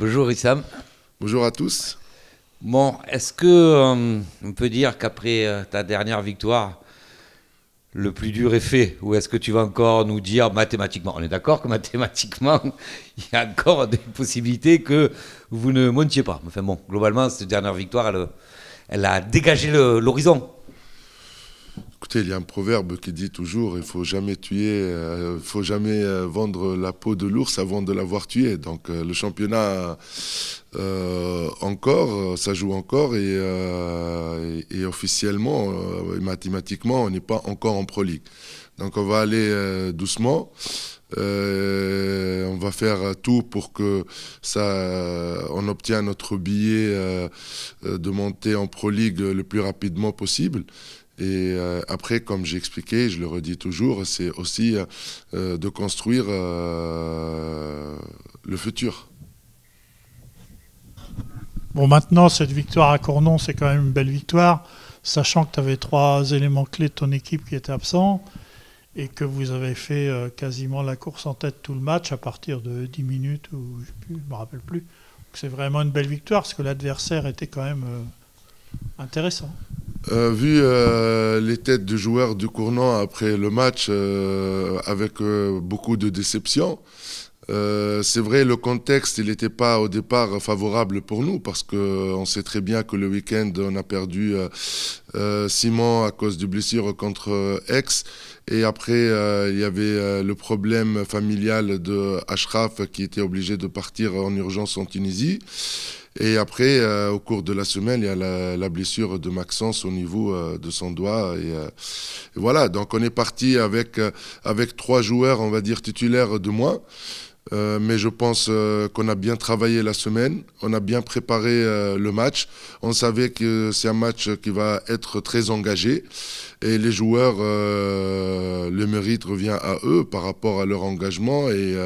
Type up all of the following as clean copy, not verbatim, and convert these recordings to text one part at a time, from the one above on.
Bonjour Issam. Bonjour à tous. Bon, est-ce que on peut dire qu'après ta dernière victoire, le plus dur est fait? Ou est-ce que tu vas encore nous dire mathématiquement? On est d'accord que mathématiquement, il y a encore des possibilités que vous ne montiez pas. Enfin bon, globalement, cette dernière victoire, elle a dégagé l'horizon. Écoutez, il y a un proverbe qui dit toujours, il faut jamais tuer, faut jamais vendre la peau de l'ours avant de l'avoir tué. Donc le championnat encore, ça joue encore et officiellement, et mathématiquement, on n'est pas encore en Pro League. Donc on va aller doucement. On va faire tout pour que on obtienne notre billet de monter en Pro League le plus rapidement possible. Et après, comme j'ai expliqué, je le redis toujours, c'est aussi de construire le futur. Bon, maintenant, cette victoire à Cournon, c'est quand même une belle victoire, sachant que tu avais 3 éléments clés de ton équipe qui étaient absents et que vous avez fait quasiment la course en tête tout le match à partir de 10 minutes, ou je ne me rappelle plus. Donc, c'est vraiment une belle victoire, parce que l'adversaire était quand même intéressant. Vu les têtes de joueurs du Cournon après le match, avec beaucoup de déception, c'est vrai, le contexte, il n'était pas au départ favorable pour nous parce qu'on sait très bien que le week-end, on a perdu Simon à cause de blessure contre Aix. Et après, il y avait le problème familial de Ashraf qui était obligé de partir en urgence en Tunisie. Et après, au cours de la semaine, il y a la blessure de Maxence au niveau de son doigt. Et voilà, donc on est parti avec 3 joueurs, on va dire, titulaires de moins. Mais je pense qu'on a bien travaillé la semaine, on a bien préparé le match. On savait que c'est un match qui va être très engagé et les joueurs, le mérite revient à eux par rapport à leur engagement et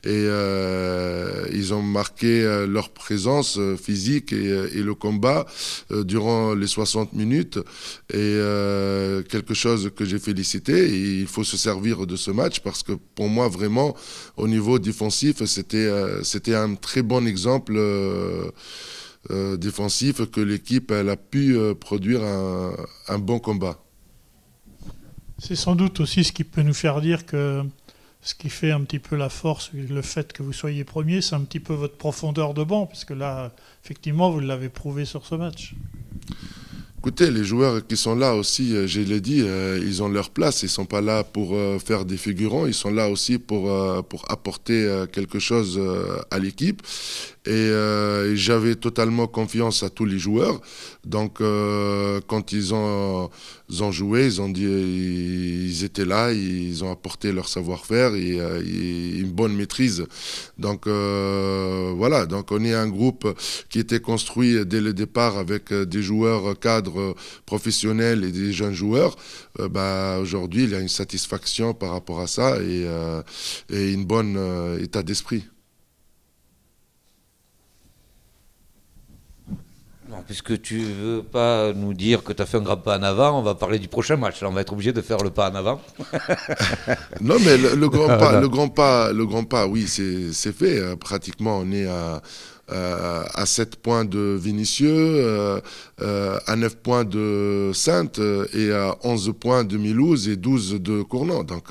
ils ont marqué leur présence physique et le combat durant les 60 minutes et quelque chose que j'ai félicité et il faut se servir de ce match parce que pour moi vraiment au niveau défensif c'était un très bon exemple défensif que l'équipe elle a pu produire un bon combat. C'est sans doute aussi ce qui peut nous faire dire que ce qui fait un petit peu la force, le fait que vous soyez premier, c'est un petit peu votre profondeur de banc, puisque là, effectivement, vous l'avez prouvé sur ce match. Écoutez, les joueurs qui sont là aussi, je l'ai dit, ils ont leur place. Ils ne sont pas là pour faire des figurants. Ils sont là aussi pour apporter quelque chose à l'équipe. Et j'avais totalement confiance à tous les joueurs. Donc, quand ils ont joué, ils étaient là, ils ont apporté leur savoir-faire et une bonne maîtrise. Donc, voilà. Donc, on est un groupe qui était construit dès le départ avec des joueurs cadres professionnels et des jeunes joueurs. Aujourd'hui, il y a une satisfaction par rapport à ça et une bonne état d'esprit. Non, puisque tu veux pas nous dire que tu as fait un grand pas en avant, on va parler du prochain match. Là, on va être obligé de faire le pas en avant. Non, mais le grand pas, oui, c'est fait. Pratiquement, on est à 7 points de Vinicieux, à 9 points de Saintes et à 11 points de Milouz et 12 de Cournon. Donc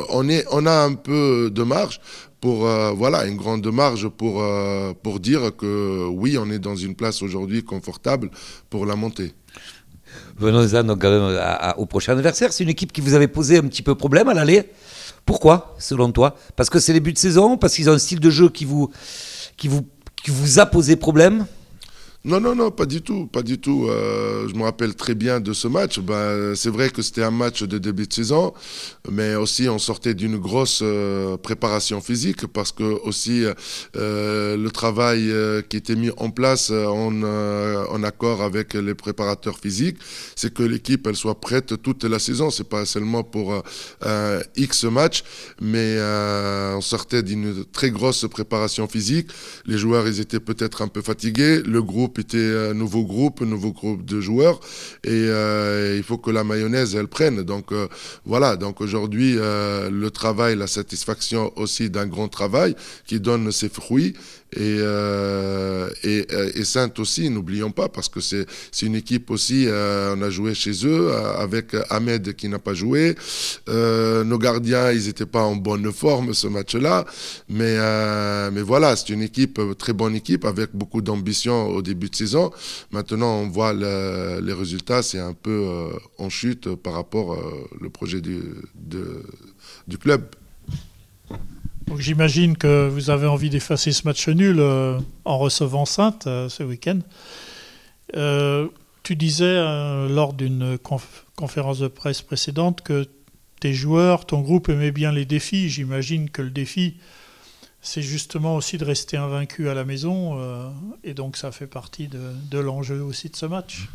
on a un peu de marge pour voilà, une grande marge pour dire que oui, on est dans une place aujourd'hui confortable pour la montée. Venons-en donc quand même au prochain adversaire. C'est une équipe qui vous avait posé un petit peu problème à l'aller. Pourquoi, selon toi? Parce que c'est les buts de saison? Parce qu'ils ont un style de jeu qui vous a posé problème? Non, pas du tout, pas du tout. Je me rappelle très bien de ce match. C'est vrai que c'était un match de début de saison, mais aussi on sortait d'une grosse préparation physique parce que aussi le travail qui était mis en place en accord avec les préparateurs physiques, c'est que l'équipe elle soit prête toute la saison. C'est pas seulement pour X match, mais on sortait d'une très grosse préparation physique. Les joueurs ils étaient peut-être un peu fatigués. Le groupe était un nouveau groupe de joueurs et il faut que la mayonnaise elle prenne. Donc voilà, donc aujourd'hui le travail, la satisfaction aussi d'un grand travail qui donne ses fruits et Saintes aussi, n'oublions pas, parce que c'est une équipe aussi, on a joué chez eux, avec Ahmed qui n'a pas joué. Nos gardiens, ils n'étaient pas en bonne forme ce match-là, mais voilà, c'est une équipe, très bonne équipe, avec beaucoup d'ambition au début de saison. Maintenant, on voit les résultats, c'est un peu en chute par rapport au projet du club. Donc j'imagine que vous avez envie d'effacer ce match nul en recevant Saintes ce week-end. Tu disais lors d'une conférence de presse précédente que tes joueurs, ton groupe aimait bien les défis. J'imagine que le défi, c'est justement aussi de rester invaincu à la maison. Et donc ça fait partie de l'enjeu aussi de ce match.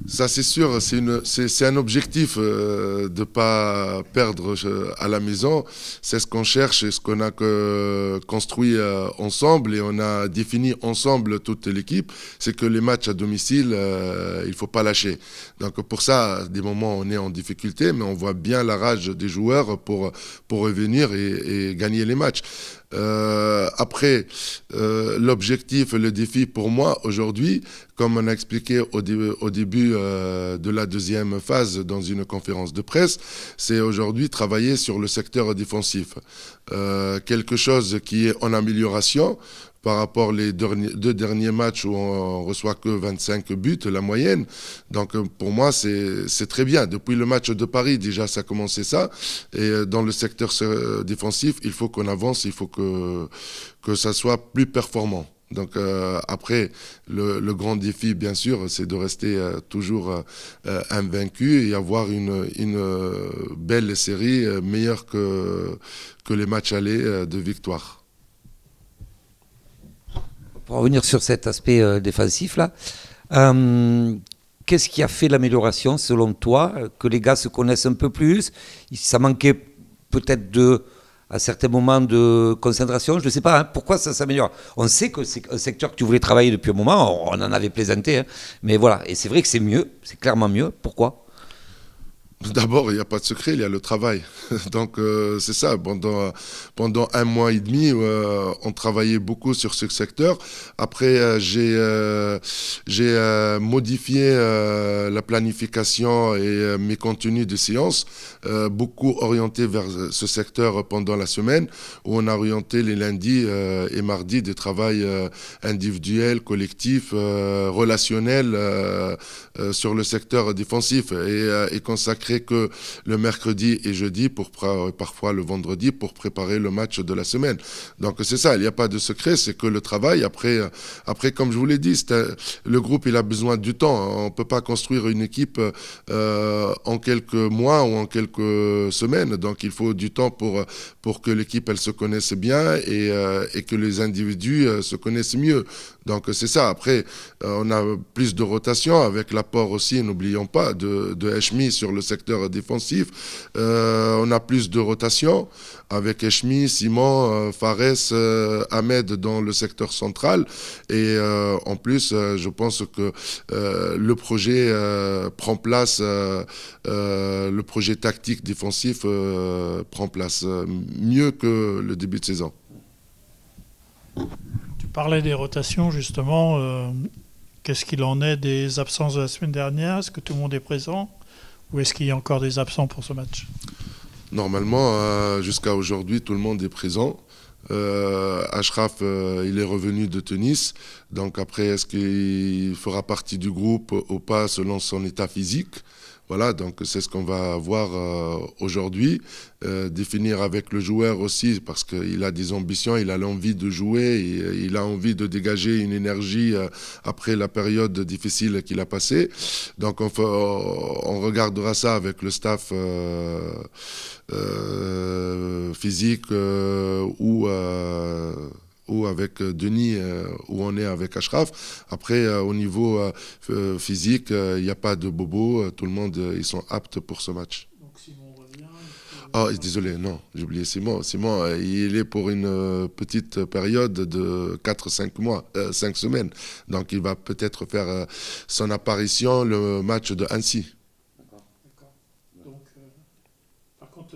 Ça, c'est sûr, c'est un objectif de ne pas perdre à la maison. C'est ce qu'on cherche et ce qu'on a construit ensemble et on a défini ensemble toute l'équipe. C'est que les matchs à domicile, il ne faut pas lâcher. Donc pour ça, à des moments, on est en difficulté, mais on voit bien la rage des joueurs pour revenir et gagner les matchs. Après, l'objectif, le défi pour moi aujourd'hui, comme on a expliqué au début de la deuxième phase dans une conférence de presse, c'est aujourd'hui travailler sur le secteur défensif. Quelque chose qui est en amélioration par rapport aux deux derniers matchs où on reçoit que 25 buts, la moyenne. Donc pour moi, c'est très bien. Depuis le match de Paris, déjà, ça a commencé ça. Et dans le secteur défensif, il faut qu'on avance, il faut que ça soit plus performant. Donc après, le grand défi, bien sûr, c'est de rester toujours invaincu et avoir une belle série meilleure que les matchs allés de victoire. Pour revenir sur cet aspect défensif, là, qu'est-ce qui a fait l'amélioration selon toi? Que les gars se connaissent un peu plus? Ça manquait peut-être à certains moments de concentration, je ne sais pas, hein, pourquoi ça s'améliore. On sait que c'est un secteur que tu voulais travailler depuis un moment, on en avait plaisanté, hein, mais voilà, et c'est vrai que c'est mieux, c'est clairement mieux. Pourquoi? D'abord, il n'y a pas de secret, il y a le travail. Donc, c'est ça. Pendant un mois et demi, on travaillait beaucoup sur ce secteur. Après, j'ai modifié la planification et mes contenus de séance, beaucoup orientés vers ce secteur pendant la semaine, où on a orienté les lundis et mardis de travail individuel, collectif, relationnel sur le secteur défensif et consacré que le mercredi et jeudi, parfois le vendredi, pour préparer le match de la semaine. Donc c'est ça, il n'y a pas de secret, c'est que le travail. Après comme je vous l'ai dit, le groupe, il a besoin du temps. On ne peut pas construire une équipe en quelques mois ou en quelques semaines. Donc il faut du temps pour que l'équipe, elle se connaisse bien et que les individus se connaissent mieux. Donc c'est ça. Après, on a plus de rotation avec l'apport aussi, n'oublions pas, de Heshmi sur le secteur défensif. On a plus de rotation avec Heshmi, Simon, Fares, Ahmed dans le secteur central. Et en plus, je pense que le projet prend place, le projet tactique défensif prend place mieux que le début de saison. Tu parlais des rotations, justement. Qu'est-ce qu'il en est des absences de la semaine dernière? Est-ce que tout le monde est présent? Ou est-ce qu'il y a encore des absents pour ce match? Normalement, jusqu'à aujourd'hui, tout le monde est présent. Achraf, il est revenu de Tunis. Donc après, est-ce qu'il fera partie du groupe ou pas selon son état physique? Voilà, donc c'est ce qu'on va voir aujourd'hui. Définir avec le joueur aussi, parce qu'il a des ambitions, il a l'envie de jouer, il a envie de dégager une énergie après la période difficile qu'il a passée. Donc on regardera ça avec le staff physique ou avec Denis, où on est avec Achraf. Après, au niveau physique, il n'y a pas de bobo. Tout le monde, ils sont aptes pour ce match. Donc Simon revient. Oh, désolé, non, j'ai oublié Simon. Simon, il est pour une petite période de 4-5 mois, 5 semaines. Donc, il va peut-être faire son apparition le match de Annecy. D'accord. Donc, par contre,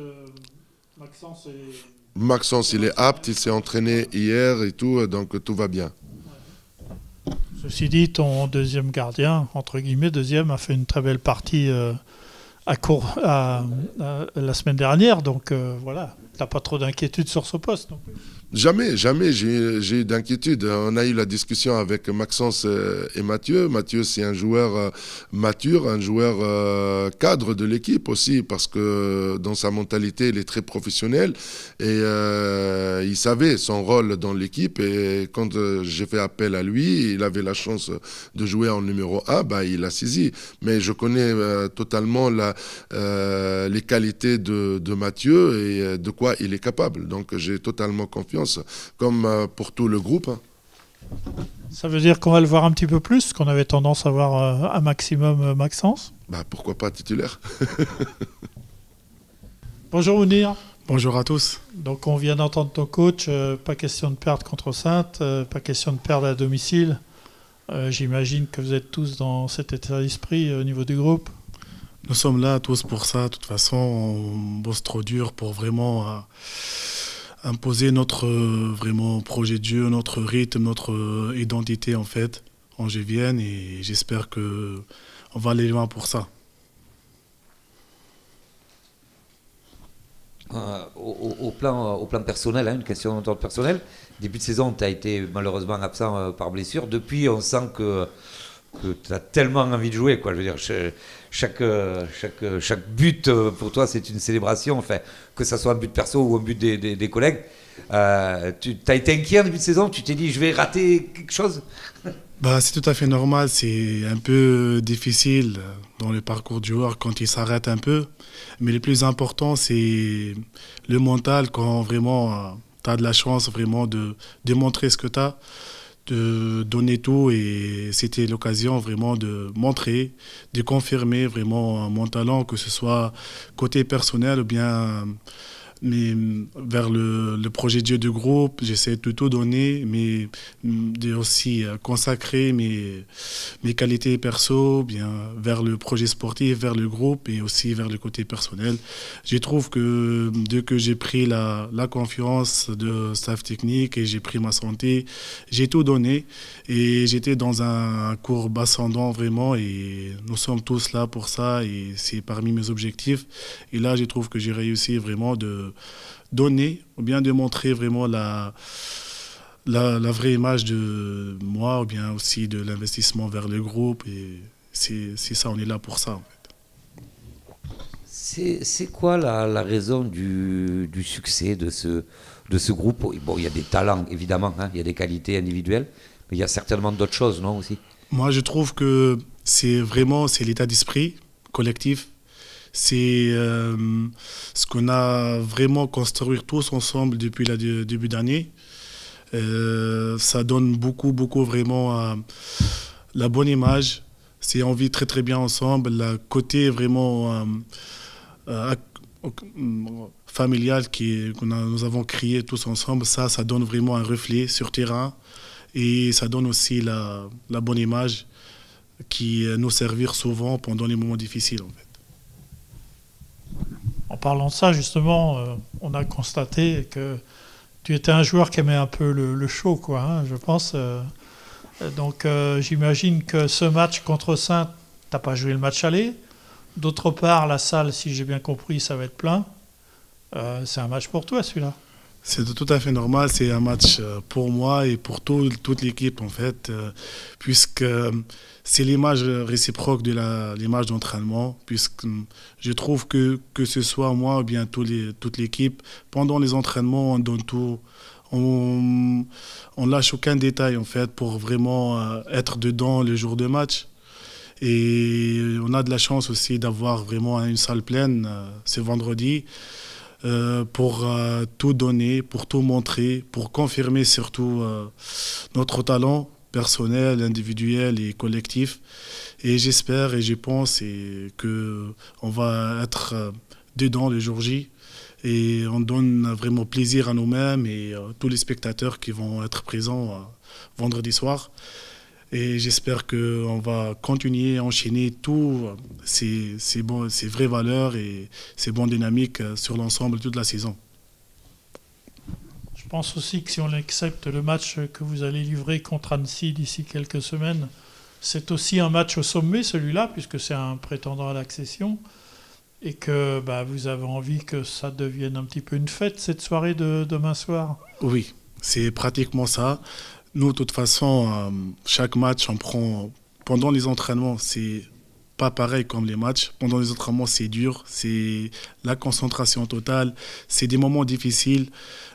Maxence est Maxence, il est apte, il s'est entraîné hier et tout, donc tout va bien. Ceci dit, ton deuxième gardien, entre guillemets, deuxième, a fait une très belle partie la semaine dernière. Donc voilà, tu n'as pas trop d'inquiétude sur ce poste non plus. Jamais j'ai eu d'inquiétude. On a eu la discussion avec Maxence et Mathieu. Mathieu, c'est un joueur mature, un joueur cadre de l'équipe aussi, parce que dans sa mentalité, il est très professionnel et il savait son rôle dans l'équipe. Et quand j'ai fait appel à lui, il avait la chance de jouer en numéro 1, bah, il a saisi. Mais je connais totalement les qualités de Mathieu et de quoi il est capable. Donc j'ai totalement confiance, comme pour tout le groupe. Ça veut dire qu'on va le voir un petit peu plus, qu'on avait tendance à voir un maximum Maxence. Bah, pourquoi pas titulaire. Bonjour Mounir. Bonjour à tous. Donc on vient d'entendre ton coach, pas question de perdre contre Saintes, pas question de perdre à domicile. J'imagine que vous êtes tous dans cet état d'esprit au niveau du groupe. Nous sommes là tous pour ça. De toute façon, on bosse trop dur pour vraiment imposer notre vraiment projet de jeu, notre rythme, notre identité en fait angévienne, et j'espère que on va aller loin pour ça. Au plan personnel, une question d'ordre personnel. Début de saison, tu as été malheureusement absent par blessure. Depuis, on sent que tu as tellement envie de jouer, quoi. Je veux dire, chaque but pour toi, c'est une célébration. Enfin, que ça soit un but perso ou un but des collègues. Tu as été inquiet en début de saison? Tu t'es dit, je vais rater quelque chose? C'est tout à fait normal. C'est un peu difficile dans le parcours du joueur quand il s'arrête un peu. Mais le plus important, c'est le mental, quand vraiment tu as de la chance vraiment de démontrer ce que tu as, de donner tout. Et c'était l'occasion vraiment de montrer, de confirmer vraiment mon talent, que ce soit côté personnel ou bien mais vers le projet de jeu de groupe. J'essaie de tout donner, mais de aussi consacrer mes qualités perso bien vers le projet sportif, vers le groupe et aussi vers le côté personnel. Je trouve que dès que j'ai pris la confiance de staff technique et j'ai pris ma santé, j'ai tout donné et j'étais dans un courbe ascendant vraiment, et nous sommes tous là pour ça et c'est parmi mes objectifs. Et là, je trouve que j'ai réussi vraiment de donner, ou bien de montrer vraiment la vraie image de moi, ou bien aussi de l'investissement vers le groupe. Et c'est ça, on est là pour ça en fait. C'est quoi la raison du succès de ce groupe? Bon, il y a des talents évidemment, il y a des qualités individuelles, mais il y a certainement d'autres choses, non, aussi? Moi, je trouve que c'est l'état d'esprit collectif. C'est ce qu'on a vraiment construit tous ensemble depuis le début d'année. Ça donne beaucoup vraiment la bonne image. C'est on vit très très bien ensemble. Le côté vraiment familial nous avons créé tous ensemble, ça donne vraiment un reflet sur terrain, et ça donne aussi la bonne image qui nous servir souvent pendant les moments difficiles en fait. En parlant de ça, justement, on a constaté que tu étais un joueur qui aimait un peu le show, quoi, je pense. Donc, j'imagine que ce match contre Saintes, tu n'as pas joué le match aller. D'autre part, la salle, si j'ai bien compris, ça va être plein. C'est un match pour toi, celui-là. C'est tout à fait normal, c'est un match pour moi et pour toute l'équipe en fait, puisque c'est l'image réciproque de l'image d'entraînement, puisque je trouve que ce soit moi ou bien toute l'équipe, pendant les entraînements on donne tout, on lâche aucun détail en fait pour vraiment être dedans le jour de match. Et on a de la chance aussi d'avoir vraiment une salle pleine ce vendredi. Pour tout donner, pour tout montrer, pour confirmer surtout notre talent personnel, individuel et collectif. Et j'espère et je pense qu'on va être dedans le jour J. Et on donne vraiment plaisir à nous-mêmes et tous les spectateurs qui vont être présents vendredi soir. Et j'espère qu'on va continuer à enchaîner tous ces vraies valeurs et ces bonnes dynamiques sur l'ensemble de toute la saison. pense aussi que si on accepte le match que vous allez livrer contre Annecy d'ici quelques semaines, c'est aussi un match au sommet, celui-là, puisque c'est un prétendant à l'accession, et que vous avez envie que ça devienne un petit peu une fête, cette soirée de demain soir. Oui, c'est pratiquement ça. Nous, de toute façon, chaque match, on prend... Pendant les entraînements, c'est pas pareil comme les matchs. Pendant les entraînements, c'est dur, c'est la concentration totale, c'est des moments difficiles,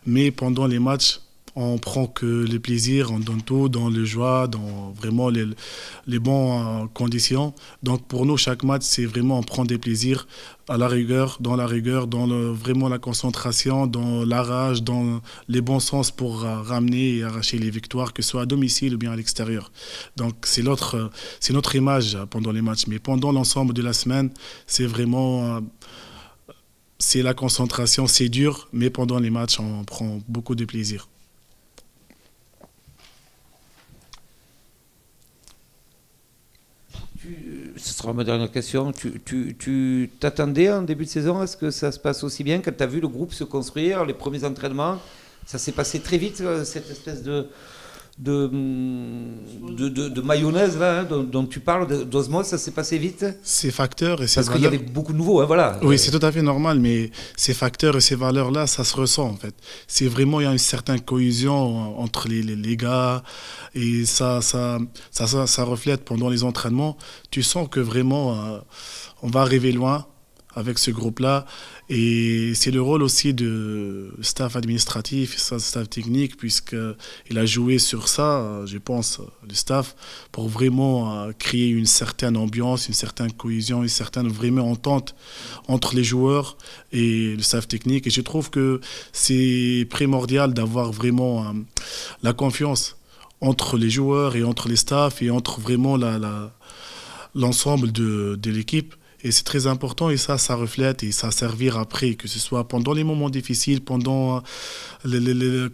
mais pendant les matchs, on prend que le plaisir, on donne tout dans le joie, dans vraiment les bonnes conditions. Donc pour nous, chaque match, c'est vraiment on prend des plaisirs à la rigueur, dans vraiment la concentration, dans la rage, dans les bons sens pour ramener et arracher les victoires, que ce soit à domicile ou bien à l'extérieur. Donc c'est notre image pendant les matchs. Mais pendant l'ensemble de la semaine, c'est vraiment... c'est la concentration, c'est dur, mais pendant les matchs, on prend beaucoup de plaisir. Ce sera ma dernière question. Tu t'attendais en début de saison à ce que ça se passe aussi bien quand tu as vu le groupe se construire, les premiers entraînements? Ça s'est passé très vite, cette espèce de mayonnaise là, dont tu parles, d'osmose, ça s'est passé vite? Ces facteurs et ces valeurs... Parce qu'il y avait beaucoup de nouveaux, hein, voilà. Oui, c'est tout à fait normal, mais ces facteurs et ces valeurs-là, ça se ressent en fait. C'est vraiment, il y a une certaine cohésion entre les gars, et ça reflète pendant les entraînements. Tu sens que vraiment, on va arriver loin avec ce groupe-là. Et c'est le rôle aussi de staff administratif, staff technique, puisqu'il a joué sur ça, je pense, le staff, pour vraiment créer une certaine ambiance, une certaine cohésion, une certaine vraiment entente entre les joueurs et le staff technique. Et je trouve que c'est primordial d'avoir vraiment la confiance entre les joueurs et entre les staffs et entre vraiment l'ensemble de l'équipe. Et c'est très important et ça reflète et ça servir après, que ce soit pendant les moments difficiles, pendant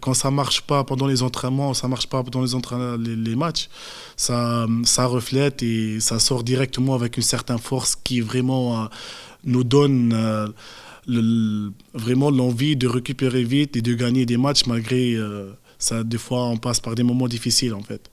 quand ça marche pas, pendant les entraînements, ça marche pas pendant les matchs, ça reflète et ça sort directement avec une certaine force qui vraiment nous donne vraiment l'envie de récupérer vite et de gagner des matchs malgré ça. Des fois, on passe par des moments difficiles en fait.